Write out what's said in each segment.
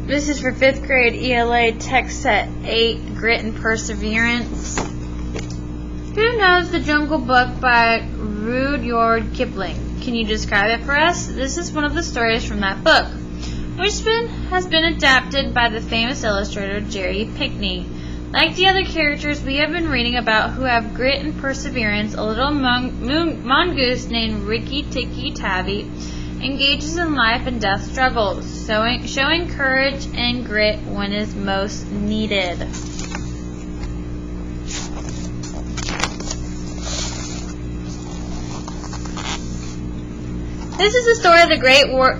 This is for 5th grade ELA text set 8, Grit and Perseverance. Who knows the Jungle Book by Rudyard Kipling? Can you describe it for us? This is one of the stories from that book, which has been adapted by the famous illustrator Jerry Pinkney. Like the other characters we have been reading about who have grit and perseverance, a little mongoose named Rikki-Tikki engages in life and death struggles, showing courage and grit when is most needed. This is the story of the Great War.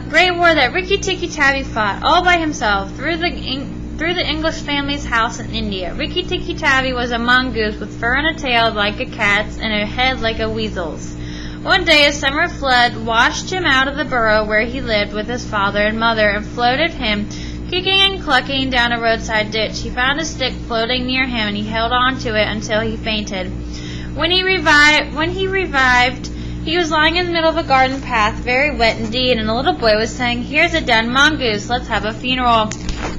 Great War that Rikki-Tikki fought all by himself through the English family's house in India. Rikki-Tikki was a mongoose with fur and a tail like a cat's and a head like a weasel's. One day a summer flood washed him out of the burrow where he lived with his father and mother and floated him, kicking and clucking, down a roadside ditch. He found a stick floating near him and he held on to it until he fainted. When he revived, he was lying in the middle of a garden path, very wet indeed, and a little boy was saying, "Here's a dead mongoose, let's have a funeral."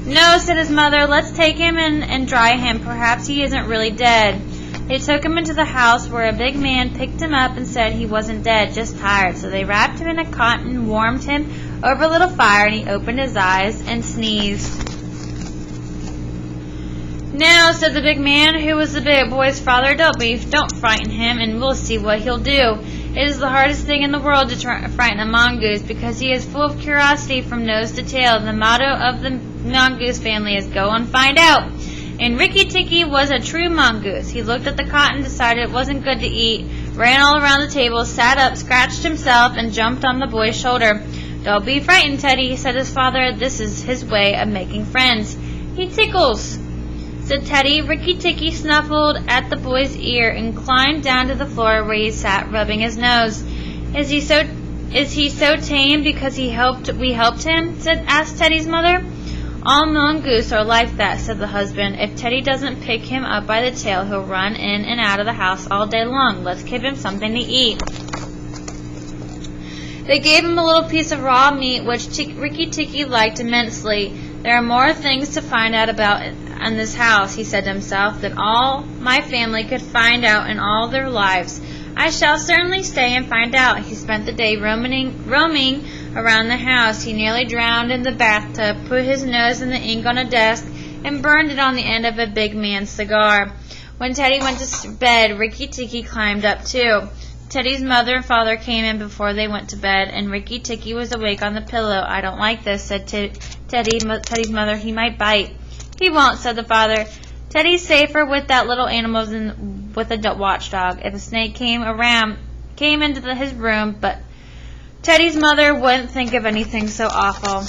"No," said his mother, "let's take him and dry him. Perhaps he isn't really dead." They took him into the house where a big man picked him up and said he wasn't dead, just tired. So they wrapped him in a cotton, warmed him over a little fire, and he opened his eyes and sneezed. "Now," said the big man, who was the big boy's father, don't frighten him, and we'll see what he'll do. It is the hardest thing in the world to frighten a mongoose, because he is full of curiosity from nose to tail. The motto of the mongoose family is "Go and find out." And Rikki-Tikki was a true mongoose. He looked at the cotton, decided it wasn't good to eat, ran all around the table, sat up, scratched himself, and jumped on the boy's shoulder. "Don't be frightened, Teddy," said his father. "This is his way of making friends." "He tickles," said Teddy. Rikki-Tikki snuffled at the boy's ear and climbed down to the floor where he sat, rubbing his nose. Is he so tame because we helped him?" asked Teddy's mother. "All mongoose are like that," said the husband. "If Teddy doesn't pick him up by the tail, he'll run in and out of the house all day long. Let's give him something to eat." They gave him a little piece of raw meat, which Rikki-Tikki liked immensely. "There are more things to find out about in this house," he said to himself, "than all my family could find out in all their lives. I shall certainly stay and find out." He spent the day roaming around the house. He nearly drowned in the bathtub, put his nose in the ink on a desk, and burned it on the end of a big man's cigar. When Teddy went to bed, Rikki-Tikki climbed up too. Teddy's mother and father came in before they went to bed, and Rikki-Tikki was awake on the pillow. "I don't like this," said Teddy's mother. "He might bite." "He won't," said the father. "Teddy's safer with that little animal than with a watchdog. If a snake came into his room, but Teddy's mother wouldn't think of anything so awful."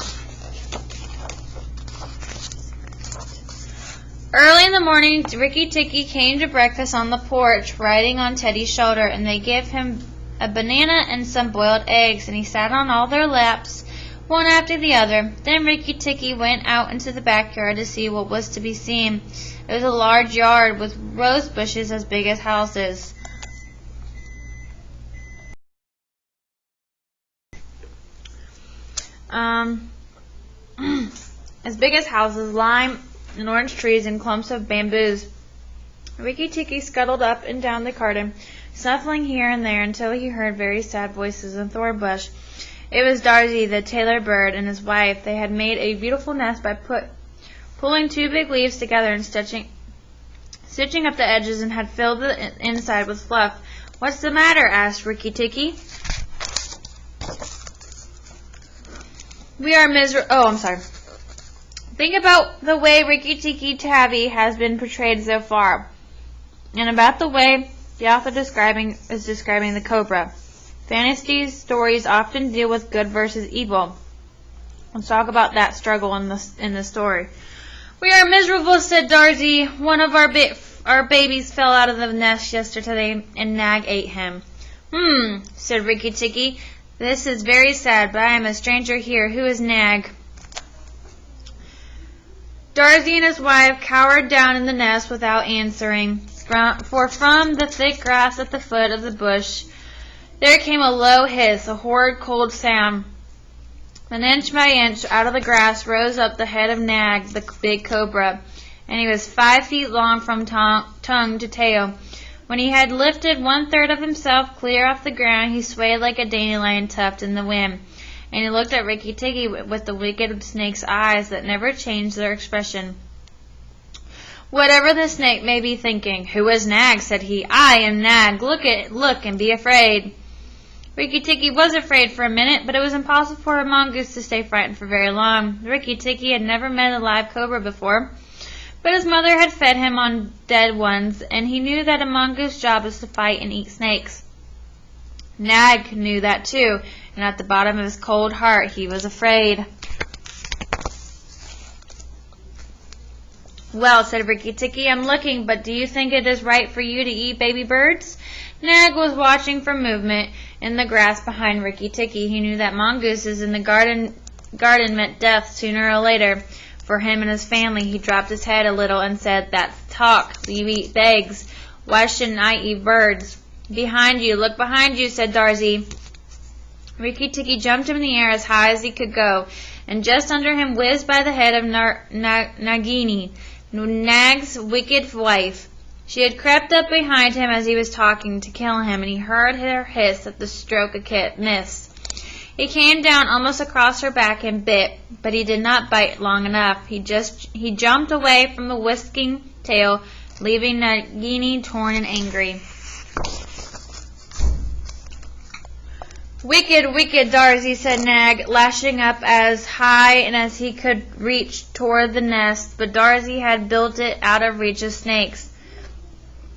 Early in the morning, Rikki-Tikki came to breakfast on the porch, riding on Teddy's shoulder, and they gave him a banana and some boiled eggs, and he sat on all their laps, one after the other. Then Rikki-Tikki went out into the backyard to see what was to be seen. It was a large yard with rose bushes as big as houses. As big as houses, lime and orange trees and clumps of bamboos. Rikki-Tikki scuttled up and down the garden, snuffling here and there until he heard very sad voices in thorn bush. It was Darzee, the tailor bird, and his wife. They had made a beautiful nest by pulling 2 big leaves together and stitching up the edges, and had filled the inside with fluff. "What's the matter?" asked Rikki-Tikki. "We are miserable." "Oh, I'm sorry. Think about the way Rikki-Tikki has been portrayed so far, and about the way the author is describing the cobra. Fantasy stories often deal with good versus evil. Let's talk about that struggle in the story." "We are miserable," said Darzee. "One of our babies fell out of the nest yesterday, and Nag ate him." Said Rikki-Tikki. "This is very sad, but I am a stranger here. Who is Nag?" Darcy and his wife cowered down in the nest without answering, for from the thick grass at the foot of the bush there came a low hiss, a horrid cold sound. Then inch by inch out of the grass rose up the head of Nag, the big cobra, and he was 5 feet long from tongue to tail. When he had lifted 1/3 of himself clear off the ground, he swayed like a dandelion tuft in the wind, and he looked at Rikki-Tikki with the wicked snake's eyes that never changed their expression. Whatever the snake may be thinking, "Who is Nag?" said he. "I am Nag. Look and be afraid." Rikki-Tikki was afraid for a minute, but it was impossible for a mongoose to stay frightened for very long. Rikki-Tikki had never met a live cobra before, but his mother had fed him on dead ones, and he knew that a mongoose's job is to fight and eat snakes. Nag knew that too, and at the bottom of his cold heart he was afraid. "Well," said Rikki-Tikki, "I'm looking, but do you think it is right for you to eat baby birds?" Nag was watching for movement in the grass behind Rikki-Tikki. He knew that mongooses in the garden meant death sooner or later for him and his family. He dropped his head a little and said, "That's talk. You eat eggs. Why shouldn't I eat birds?" "Behind you. Look behind you," said Darcy. Rikki-Tikki jumped in the air as high as he could go, and just under him whizzed by the head of Nagini, Nag's wicked wife. She had crept up behind him as he was talking to kill him, and he heard her hiss at the stroke missed. He came down almost across her back and bit, but he did not bite long enough. He jumped away from the whisking tail, leaving Nagini torn and angry. "Wicked, wicked Darcy," said Nag, lashing up as high and as he could reach toward the nest, but Darcy had built it out of reach of snakes.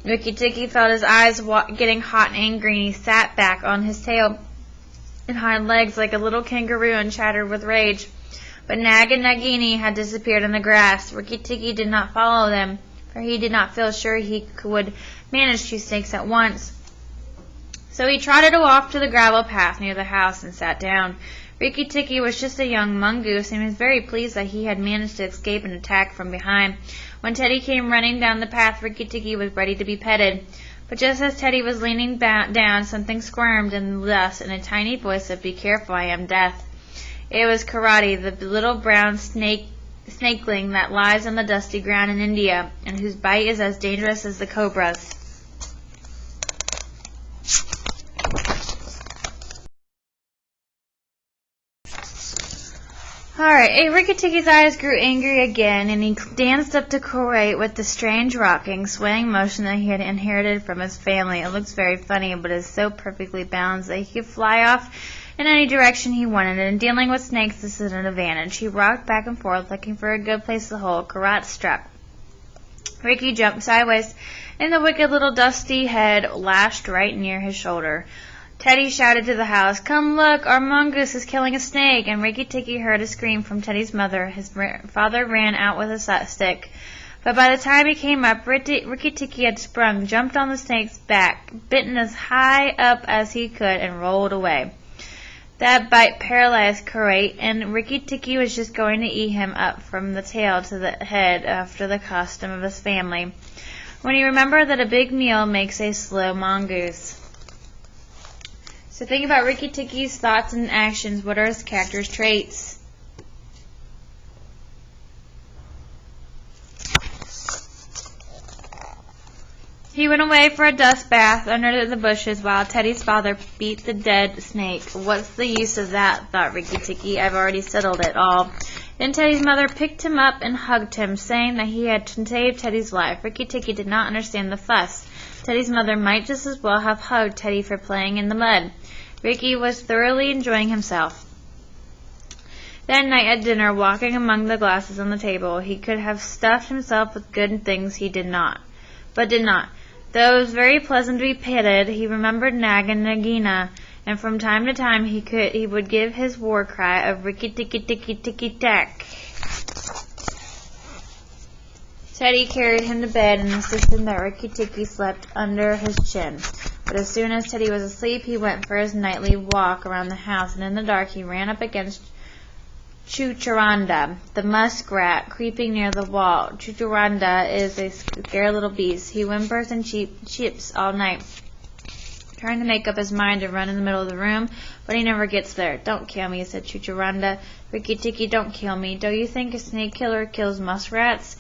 Rikki-Tikki felt his eyes getting hot and angry, and he sat back on his tail and hind legs like a little kangaroo and chattered with rage. But Nag and Nagini had disappeared in the grass. Rikki-Tikki did not follow them, for he did not feel sure he would manage 2 snakes at once. So he trotted off to the gravel path near the house and sat down. Rikki-Tikki was just a young mongoose, and he was very pleased that he had managed to escape an attack from behind. When Teddy came running down the path, Rikki-Tikki was ready to be petted. But just as Teddy was leaning down, something squirmed and thus, in a tiny voice, said, "Be careful, I am Death." It was Karate, the little brown snakeling that lies on the dusty ground in India, and whose bite is as dangerous as the cobra's. Alright, Rikki-Tikki's eyes grew angry again, and he danced up to Karate with the strange rocking, swaying motion that he had inherited from his family. It looks very funny, but is so perfectly balanced that he could fly off in any direction he wanted, and in dealing with snakes this is an advantage. He rocked back and forth, looking for a good place to hold. Karate struck. Rikki jumped sideways, and the wicked little dusty head lashed right near his shoulder. Teddy shouted to the house, "Come look, our mongoose is killing a snake," and Rikki-Tikki heard a scream from Teddy's mother. His father ran out with a stick. But by the time he came up, Rikki-Tikki had sprung, jumped on the snake's back, bitten as high up as he could, and rolled away. That bite paralyzed Karate, and Rikki-Tikki was just going to eat him up from the tail to the head after the custom of his family, when he remembered that a big meal makes a slow mongoose. So think about Rikki-Tikki's thoughts and actions. What are his character's traits? He went away for a dust bath under the bushes while Teddy's father beat the dead snake. What's the use of that, thought Rikki-Tikki. I've already settled it all. Then Teddy's mother picked him up and hugged him, saying that he had saved Teddy's life. Rikki-Tikki did not understand the fuss. Teddy's mother might just as well have hugged Teddy for playing in the mud. Rikki was thoroughly enjoying himself. That night at dinner, walking among the glasses on the table, he could have stuffed himself with good things he did not. Though it was very pleasant to be petted, he remembered Nag and Nagina, and from time to time he would give his war cry of Rikki-Tikki-Tikki-Tikki-Tack. Teddy carried him to bed and insisted that Rikki-Tikki slept under his chin. But as soon as Teddy was asleep, he went for his nightly walk around the house, and in the dark he ran up against Chuchuranda, the muskrat, creeping near the wall. Chuchuranda is a scary little beast. He whimpers and cheeps all night, trying to make up his mind to run in the middle of the room, but he never gets there. Don't kill me, said Chuchuranda. Rikki-Tikki, don't kill me. Do you think a snake killer kills muskrats?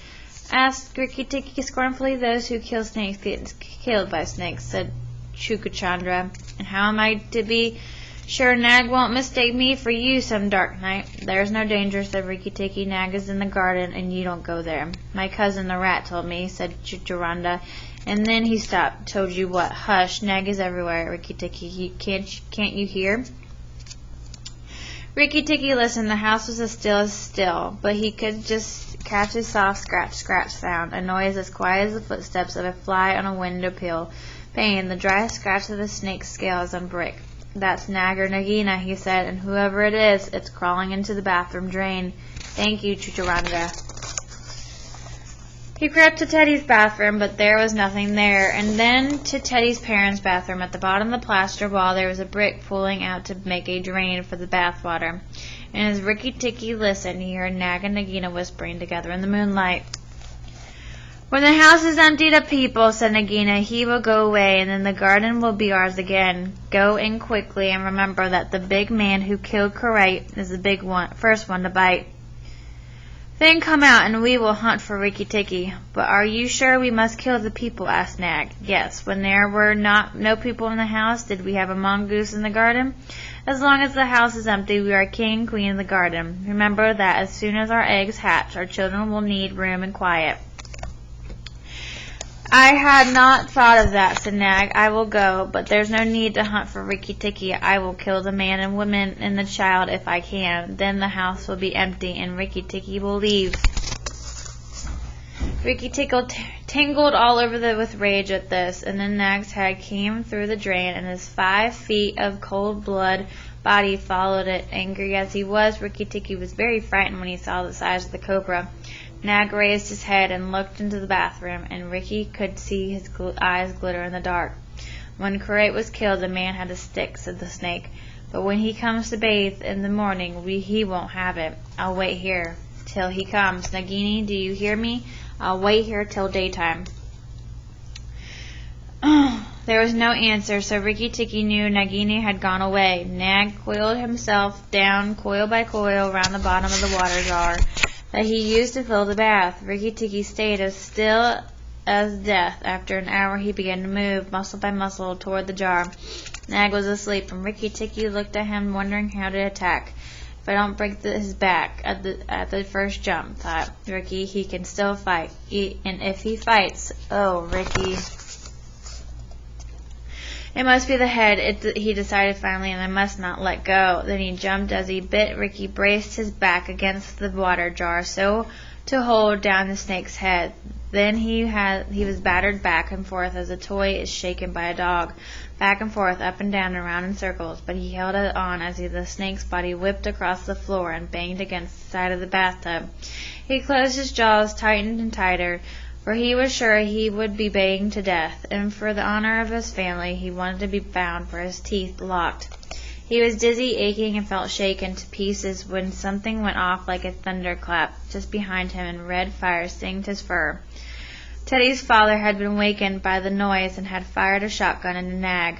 Asked Rikki-Tikki scornfully. Those who kill snakes get killed by snakes, said Chuchuranda. And how am I to be sure Nag won't mistake me for you some dark night? There's no danger, said Rikki-Tikki. Nag is in the garden, and you don't go there. My cousin the rat told me, said Chuchuranda. And then he stopped. Told you what? Hush, Nag is everywhere, Rikki-Tikki. Can't you hear? Rikki-Tikki listened. The house was as still, but he could just catch a soft scratch sound, a noise as quiet as the footsteps of a fly on a window pane, the dry scratch of the snake's scales on brick. That's Nag or Nagina, he said, and whoever it is, it's crawling into the bathroom drain. Thank you, Chuchuranda. He crept to Teddy's bathroom, but there was nothing there, and then to Teddy's parents' bathroom. At the bottom of the plaster wall there was a brick pulling out to make a drain for the bath water. And as Rikki-Tikki listened, he heard Nag and Nagina whispering together in the moonlight. When the house is emptied of people, said Nagina, he will go away, and then the garden will be ours again. Go in quickly, and remember that the big man who killed Karate is the first one to bite. Then come out, and we will hunt for Rikki-Tikki. But are you sure we must kill the people? Asked Nag. Yes. When there were no people in the house, did we have a mongoose in the garden? As long as the house is empty, we are king and queen of the garden. Remember that as soon as our eggs hatch, our children will need room and quiet. I had not thought of that, said Nag. I will go, but there's no need to hunt for Rikki-Tikki. I will kill the man and woman and the child if I can. Then the house will be empty, and Rikki-Tikki will leave. Rikki-Tikki tingled all over with rage at this, and then Nag's head came through the drain, and his 5 feet of cold blood body followed it. Angry as he was, Rikki-Tikki was very frightened when he saw the size of the cobra. Nag raised his head and looked into the bathroom, and Rikki could see his eyes glitter in the dark. When Karate was killed, the man had a stick, said the snake. But when he comes to bathe in the morning, he won't have it. I'll wait here till he comes. Nagini, do you hear me? I'll wait here till daytime. There was no answer, so Rikki-Tikki knew Nagini had gone away. Nag coiled himself down, coil by coil, round the bottom of the water jar that he used to fill the bath. Rikki-Tikki stayed as still as death. After an hour he began to move, muscle by muscle, toward the jar. Nag was asleep, and Rikki-Tikki looked at him, wondering how to attack. If I don't break his back at the first jump, thought Rikki, he can still fight. And if he fights, oh, Rikki. It must be the head, he decided finally, and I must not let go. Then he jumped. As he bit, Rikki braced his back against the water jar so to hold down the snake's head. Then he was battered back and forth as a toy is shaken by a dog, back and forth, up and down, and around in circles. But he held it on as the snake's body whipped across the floor and banged against the side of the bathtub. He closed his jaws tightened and tighter, for he was sure he would be baying to death, and for the honor of his family he wanted to be bound for his teeth locked. He was dizzy, aching, and felt shaken to pieces when something went off like a thunderclap just behind him, and red fire singed his fur. Teddy's father had been wakened by the noise and had fired a shotgun into Nag.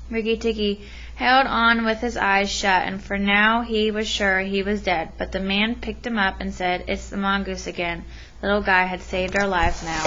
Rikki-Tikki held on with his eyes shut, and for now he was sure he was dead, but the man picked him up and said, "It's the mongoose again. Little guy had saved our lives now."